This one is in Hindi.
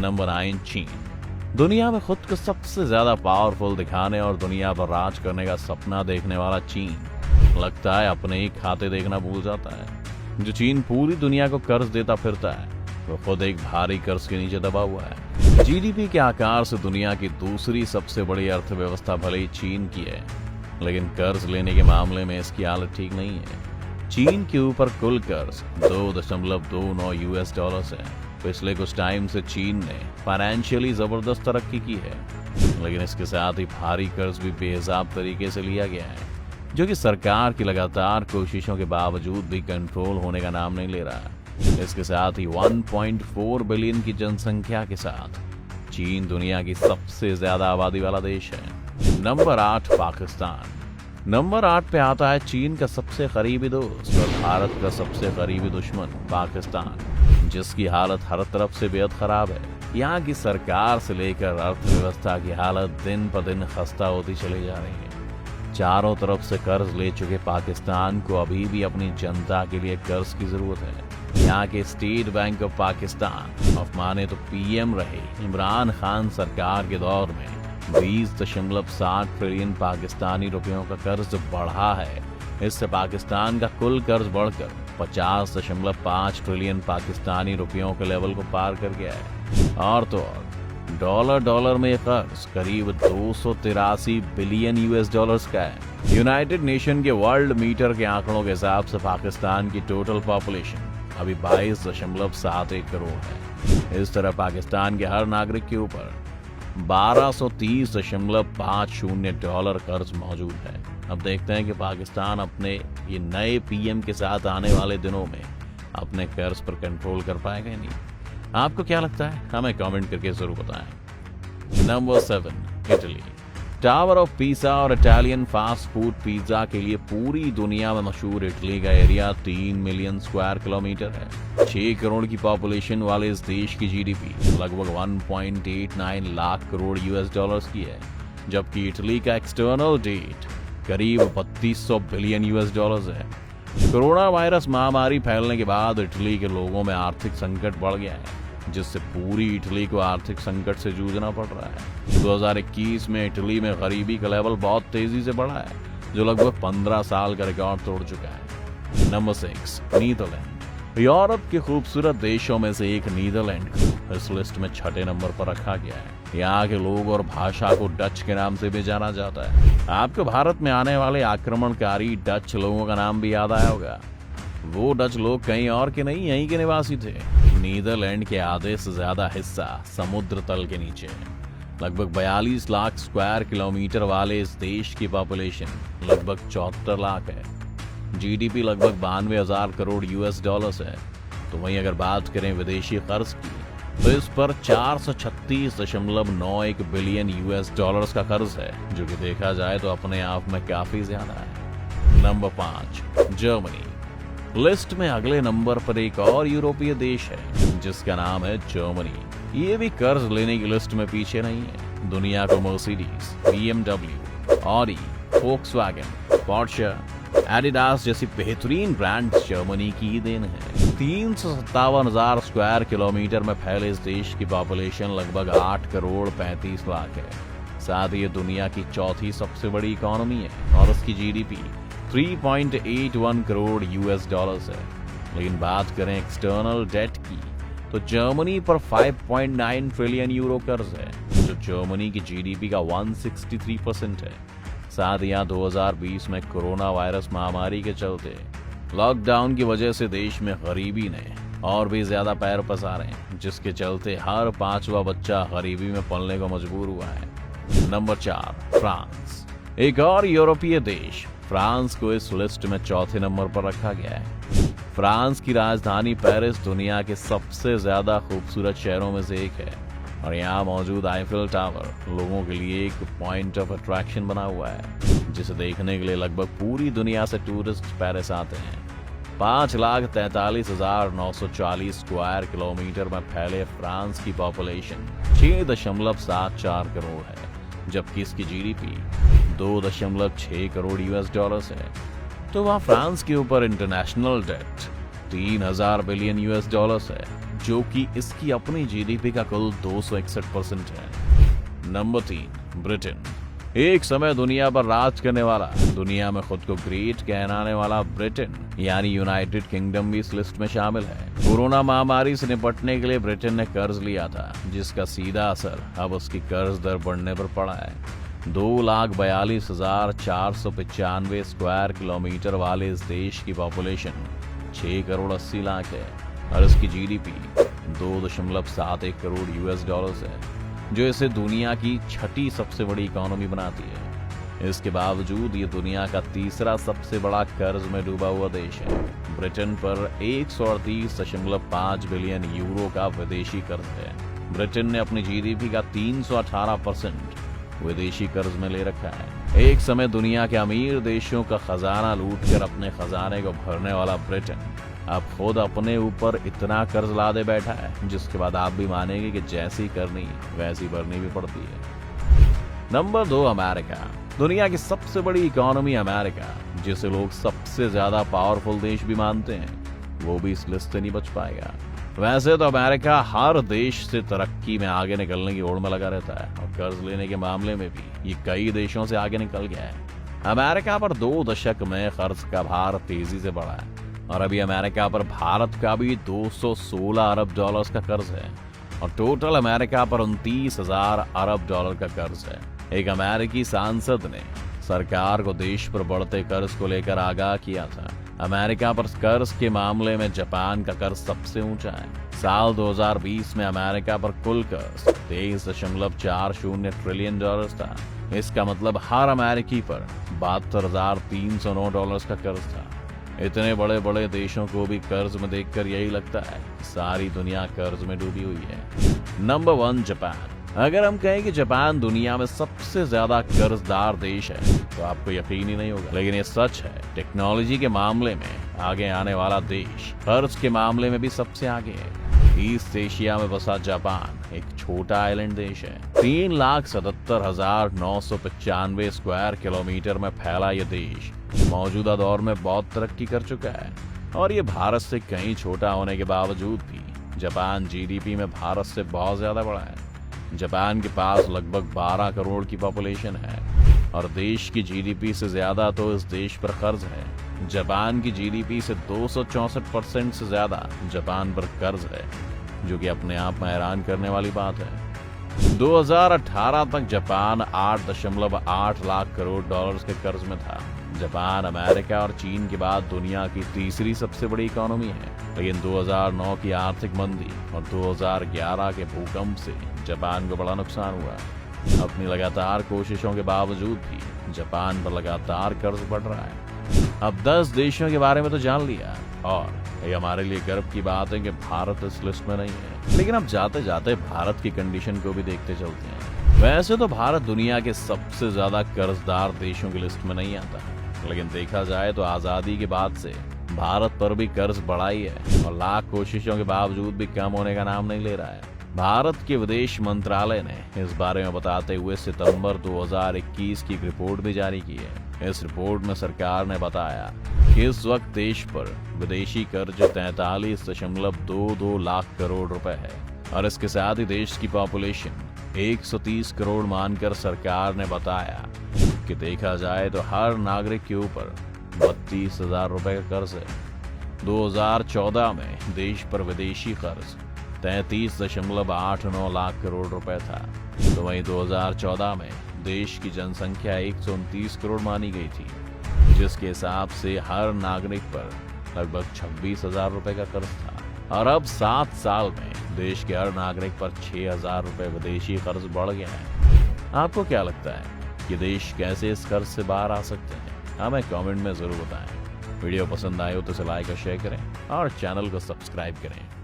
नंबर 9 चीन। दुनिया में खुद को सबसे ज्यादा पावरफुल दिखाने और दुनिया पर राज करने का सपना देखने वाला चीन लगता है अपने ही खाते देखना भूल जाता है। जो चीन पूरी दुनिया को कर्ज देता फिरता है वो खुद एक भारी कर्ज के नीचे दबा हुआ है। जीडीपी के आकार से दुनिया की दूसरी सबसे बड़ी अर्थव्यवस्था भले ही चीन की है, लेकिन कर्ज लेने के मामले में इसकी हालत ठीक नहीं है। चीन के ऊपर कुल कर्ज 2.29 यूएस डॉलर्स है। पिछले कुछ टाइम से चीन ने फाइनेंशियली जबरदस्त तरक्की की है, लेकिन इसके साथ ही भारी कर्ज भी बेहिसाब तरीके से लिया गया है, जो कि सरकार की लगातार कोशिशों के बावजूद भी कंट्रोल होने का नाम नहीं ले रहा। इसके साथ ही 1.4 बिलियन की जनसंख्या के साथ चीन दुनिया की सबसे ज्यादा आबादी वाला देश है। नंबर 8 पाकिस्तान। नंबर 8 पे आता है चीन का सबसे करीबी दोस्त और भारत का सबसे करीबी दुश्मन पाकिस्तान, जिसकी हालत हर तरफ से बेहद खराब है। यहाँ की सरकार से लेकर अर्थव्यवस्था की हालत दिन पर दिन खस्ता होती चली जा रही है। चारों तरफ से कर्ज ले चुके पाकिस्तान को अभी भी अपनी जनता के लिए कर्ज की जरूरत है। यहाँ के state bank of Pakistan of माने तो पीएम रहे इमरान खान सरकार के दौर में 20.7 ट्रिलियन पाकिस्तानी रुपयों का कर्ज बढ़ा है। इससे पाकिस्तान का कुल कर्ज बढ़कर 50.5 ट्रिलियन पाकिस्तानी रुपयों के लेवल को पार कर गया है। और तो और डॉलर में कर्ज करीब 283 बिलियन यूएस डॉलर्स का है। यूनाइटेड नेशन के वर्ल्ड मीटर के आंकड़ों के हिसाब से पाकिस्तान की टोटल पॉपुलेशन अभी 22.71 करोड़ है। इस तरह पाकिस्तान के हर नागरिक के ऊपर 1230.50 डॉलर कर्ज मौजूद है। अब देखते हैं कि पाकिस्तान अपने ये नए पीएम के साथ आने वाले दिनों में अपने कर्ज पर कंट्रोल कर पाएगा या नहीं। आपको क्या लगता है हमें कमेंट करके जरूर बताएं। Number 7 Italy. Tower of pizza और इटालियन फास्ट फूड पिज़्ज़ा के लिए पूरी दुनिया में मशहूर इटली का एरिया 3 मिलियन स्क्वायर किलोमीटर है। 6 करोड़ की पॉपुलेशन वाले इस देश की जीडीपी लगभग 1.89 लाख करोड़ यूएस डॉलर्स की है, जबकि इटली का एक्सटर्नल डेट करीब 3200 बिलियन यूएस डॉलर्स है। कोरोना वायरस महामारी फैलने के बाद इटली के लोगों में आर्थिक संकट बढ़ गया है, जिससे पूरी इटली को आर्थिक संकट से जूझना पड़ रहा है। 2021 में इटली में गरीबी का लेवल बहुत तेजी से बढ़ा है, जो लगभग 15 साल का रिकॉर्ड तोड़ चुका है। Number 6 Netherlands. यूरोप के खूबसूरत देशों में से एक नीदरलैंड को इस लिस्ट में 6ठे नंबर पर रखा गया है। यहाँ के लोग और भाषा को डच के नाम से भी जाना जाता है। आपको भारत में आने वाले आक्रमणकारी डच लोगों का नाम भी याद आया होगा। वो डच लोग कहीं और के नहीं, यहीं के निवासी थे। नीदरलैंड के आधे से ज्यादा हिस्सा समुद्र तल के नीचे है। लगभग 42 लाख स्क्वायर किलोमीटर वाले इस देश की पॉपुलेशन लगभग 74 लाख है। जीडीपी लगभग 92,000 करोड़ यूएस डॉलर्स है। तो वहीं अगर बात करें विदेशी कर्ज की, तो इस पर 436.91 बिलियन यूएस डॉलर्स का कर्ज है, जो कि देखा जाए तो अपने आप में काफी ज्यादा है। Number 5 Germany. लिस्ट में अगले नंबर पर एक और यूरोपीय देश है जिसका नाम है जर्मनी। ये भी कर्ज लेने की लिस्ट में पीछे नहीं है। दुनिया को Mercedes, BMW, Audi, Volkswagen, Porsche, Adidas जैसी बेहतरीन ब्रांड जर्मनी की ही देन है। 357,000 स्क्वायर किलोमीटर में फैले इस देश की पॉपुलेशन लगभग 8 करोड़ 35 लाख है। साथ ही ये दुनिया की चौथी सबसे बड़ी इकोनॉमी है और उसकी जीडीपी 3.81 करोड़ यूएस डॉलर्स है। लेकिन बात करें एक्सटर्नल डेट की, तो जर्मनी पर 5.9 ट्रिलियन यूरो कर्ज है, जो जर्मनी की जीडीपी का 163% है। साथ ही यहाँ 2020 में कोरोना वायरस महामारी के चलते लॉकडाउन की वजह से देश में गरीबी ने और भी ज्यादा पैर पसारे, जिसके चलते हर 5वां बच्चा गरीबी में पलने को मजबूर हुआ है। Number 4 France. एक और यूरोपीय देश फ्रांस को इस लिस्ट में चौथे नंबर पर रखा गया है। फ्रांस की राजधानी पेरिस दुनिया के सबसे ज्यादा खूबसूरत शहरों में से एक है और यहाँ मौजूद आईफिल टावर लोगों के लिए एक पॉइंट ऑफ अट्रैक्शन बना हुआ है, जिसे देखने के लिए लगभग पूरी दुनिया से टूरिस्ट पेरिस आते हैं। 5,43,940 स्क्वायर किलोमीटर में फैले फ्रांस की पॉपुलेशन 6.74 करोड़ है, जबकि इसकी जीडीपी 2.6 करोड़ यूएस डॉलर्स है। तो वहाँ फ्रांस के ऊपर international debt 3,000 billion US dollars है, जो कि इसकी अपनी जीडीपी का कुल 261% है। Number 3, Britain. एक समय दुनिया पर राज करने वाला, दुनिया में खुद को ग्रेट कहलाने वाला ब्रिटेन यानी यूनाइटेड किंगडम भी इस लिस्ट में शामिल है। कोरोना महामारी से निपटने के लिए ब्रिटेन ने कर्ज लिया था, जिसका सीधा असर अब उसकी कर्ज दर बढ़ने पर पड़ा है। 2,42,495 स्क्वायर किलोमीटर वाले इस देश की पॉपुलेशन 6 करोड़ 80 लाख है और इसकी जीडीपी 2.71 करोड़ यूएस डॉलर्स है, जो इसे दुनिया की छठी सबसे बड़ी इकोनॉमी बनाती है। इसके बावजूद ये दुनिया का तीसरा सबसे बड़ा कर्ज में डूबा हुआ देश है। ब्रिटेन पर 138.5 बिलियन यूरो का विदेशी कर्ज है। ब्रिटेन ने अपनी जीडीपी का 318% विदेशी कर्ज में ले रखा है। एक समय दुनिया के अमीर देशों का खजाना लूटकर अपने खजाने को भरने वाला ब्रिटेन अब खुद अपने ऊपर इतना कर्ज लादे बैठा है, जिसके बाद आप भी मानेंगे कि जैसी करनी वैसी भरनी भी पड़ती है। Number 2, America. दुनिया की सबसे बड़ी इकोनॉमी अमेरिका, जिसे लोग सबसे ज्यादा पावरफुल देश भी मानते हैं, वो भी इस लिस्ट से नहीं बच पाएगा। वैसे तो अमेरिका हर देश से तरक्की में आगे निकलने की ओर में लगा रहता है और कर्ज लेने के मामले में भी ये कई देशों से आगे निकल गया है। अमेरिका पर 2 दशक में कर्ज का भार तेजी से बढ़ा है और अभी अमेरिका पर भारत का भी 216 अरब डॉलर्स का कर्ज है और टोटल अमेरिका पर 29,000 अरब डॉलर का कर्ज है। एक अमेरिकी सांसद ने सरकार को देश पर बढ़ते कर्ज को लेकर आगाह किया था। अमेरिका पर कर्ज के मामले में जापान का कर्ज सबसे ऊंचा है। साल 2020 में अमेरिका पर कुल कर्ज 23.40 ट्रिलियन डॉलर्स था। इसका मतलब हर अमेरिकी पर 72,309 डॉलर्स का कर्ज था। इतने बड़े बड़े देशों को भी कर्ज में देखकर यही लगता है कि सारी दुनिया कर्ज में डूबी हुई है। Number 1, Japan. अगर हम कहें कि जापान दुनिया में सबसे ज्यादा कर्जदार देश है तो आपको यकीन ही नहीं होगा, लेकिन ये सच है। टेक्नोलॉजी के मामले में आगे आने वाला देश कर्ज के मामले में भी सबसे आगे है। ईस्ट एशिया में बसा जापान एक छोटा आइलैंड देश है। 3,77,995 स्क्वायर किलोमीटर में फैला ये देश मौजूदा दौर में बहुत तरक्की कर चुका है और ये भारत से कहीं छोटा होने के बावजूद भी जापान जीडीपी में भारत से बहुत ज्यादा बड़ा है। जापान के पास लगभग 12 करोड़ की पॉपुलेशन है और देश की जीडीपी से ज्यादा तो इस देश पर कर्ज है। जापान की जीडीपी से 264% से ज्यादा जापान पर कर्ज है, जो कि अपने आप में हैरान करने वाली बात है। 2018 तक जापान 8.8 लाख करोड़ डॉलर्स के कर्ज में था। जापान अमेरिका और चीन के बाद दुनिया की तीसरी सबसे बड़ी इकोनॉमी है, लेकिन 2009 की आर्थिक मंदी और 2011 के भूकंप से जापान को बड़ा नुकसान हुआ। अपनी लगातार कोशिशों के बावजूद भी जापान पर लगातार कर्ज बढ़ रहा है। अब 10 देशों के बारे में तो जान लिया और ये हमारे लिए गर्व की बात है कि भारत इस लिस्ट में नहीं है, लेकिन अब जाते जाते भारत की कंडीशन को भी देखते चलते हैं। वैसे तो भारत दुनिया के सबसे ज्यादा कर्जदार देशों की लिस्ट में नहीं आता, लेकिन देखा जाए तो आजादी के बाद से भारत पर भी कर्ज बढ़ा ही है और लाख कोशिशों के बावजूद भी कम होने का नाम नहीं ले रहा है। भारत के विदेश मंत्रालय ने इस बारे में बताते हुए सितंबर 2021 की एक रिपोर्ट भी जारी की है। इस रिपोर्ट में सरकार ने बताया कि इस वक्त देश पर विदेशी कर्ज 43.22 लाख करोड़ रुपए है और इसके साथ ही देश की पॉपुलेशन 130 करोड़ मानकर सरकार ने बताया कि देखा जाए तो हर नागरिक के ऊपर 32,000 रुपए का कर्ज है। 2014 में देश पर विदेशी कर्ज 33.89 लाख करोड़ रुपए था, तो वहीं 2014 में देश की जनसंख्या 129 करोड़ मानी गई थी, जिसके हिसाब से हर नागरिक पर लगभग 26,000 रुपए का कर्ज था। और अब 7 साल में देश के हर नागरिक पर 6,000 रुपए विदेशी कर्ज बढ़ गया है। आपको क्या लगता है कि देश कैसे इस कर्ज से बाहर आ सकते हैं? हमें कमेंट में जरूर बताएं। वीडियो पसंद आए हो तो इसे लाइक और शेयर करें और चैनल को सब्सक्राइब करें।